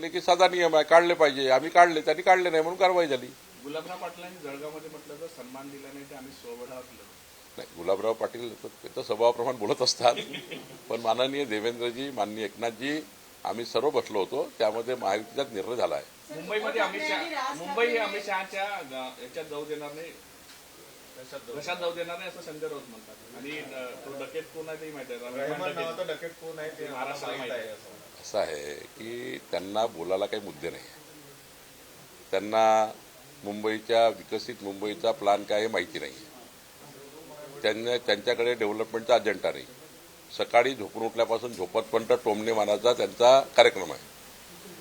सांगितले की साधा नियम आहे, काढले पाहिजे. आम्ही काढले, त्यांनी काढले नाही म्हणून कारवाई झाली. गुलाबराव पाटलांनी जळगावमध्ये म्हटलं तर सन्मान दिला नाही, ते आम्ही स्वबळावर केलं. नाही, गुलाबराव पाटील तर स्वभावाप्रमाणे बोलत असतात, पण माननीय देवेंद्रजी, माननीय एकनाथजी, आम्ही सर्व बसलो होतो. त्यामध्ये महायुतीचाच निर्णय झाला आहे. मुंबई हे अमित शहाच्या याच्यात जाऊ देणार नाही, कशात जाऊ देणार नाही असं संजय राऊत म्हणतात. आणि तो डकेत कोण आहे ते माहिती आहे, डकेत कोण आहे ते महाराष्ट्राला माहिती आहे. असं आहे की त्यांना बोलायला काही मुद्दे नाही. त्यांना मुंबईच्या विकसित मुंबईचा प्लॅन काय हे माहिती नाही. त्यांच्याकडे डेव्हलपमेंटचा अजेंडा नाही. सकाळी झोपून उठल्यापासून झोपतपर्यंत टोमणे मारायचा त्यांचा कार्यक्रम आहे.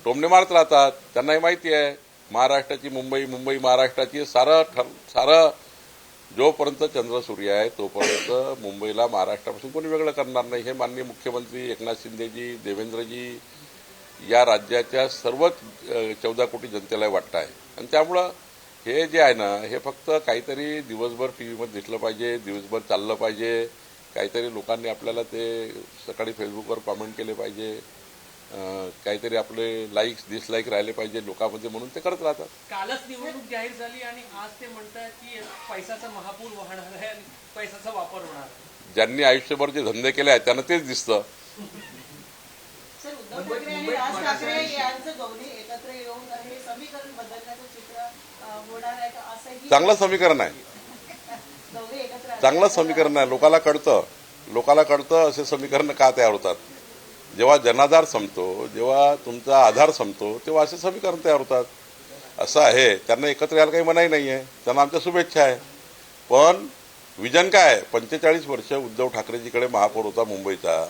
टोमणे मारत राहतात. त्यांनाही माहिती आहे महाराष्ट्राची मुंबई, मुंबई महाराष्ट्राची. सारं जोपर्यंत चंद्र सूर्य आहे तोपर्यंत मुंबईला महाराष्ट्रापासून कोणी वेगळं करणार नाही. हे माननीय मुख्यमंत्री एकनाथ शिंदेजी, देवेंद्रजी, या राज्याच्या सर्वच 14 कोटी जनतेला वाटतं आहे. आणि त्यामुळं हे जे आहे ना, हे फक्त काहीतरी दिवसभर टीव्हीमध्ये दिसलं पाहिजे, दिवसभर चाललं पाहिजे, काहीतरी लोकांनी आपल्याला ते सकाळी फेसबुकवर कॉमेंट केले पाहिजे, काहीतरी आपले लाईक्स डिसलाईक राहिले पाहिजे लोकांमध्ये, म्हणून ते करत राहतात. कालच निवडणूक जाहीर झाली आणि आज ते म्हणतात की पैशाचा महापूर वाहणार आहे आणि पैशाचा वापर होणार. ज्यांनी आयुष्यभर जे धंदे केले आहेत त्यांना तेच दिसतं. सर, उद्धव ठाकरे आणि राज ठाकरे यांचं गौरी एकत्र येऊन हे समीकरण बदलण्याचं चित्र होणार आहे का, असंही चांगलं समीकरण आहे. गौरी एकत्र चांगलं समीकरण आहे. लोकाला कळतं असे समीकरण का तयार होतात. जेव्हा जनाधार संपतो, जेव्हा तुमचा आधार संपतो, तेव्हा असे समीकरण तयार होतात. असं आहे. त्यांना एकत्र यायला काही मनाई नाही आहे. त्यांना आमच्या शुभेच्छा आहे. पण विजन काय आहे? 45 वर्ष उद्धव ठाकरेजीकडे महापौर होता मुंबईचा.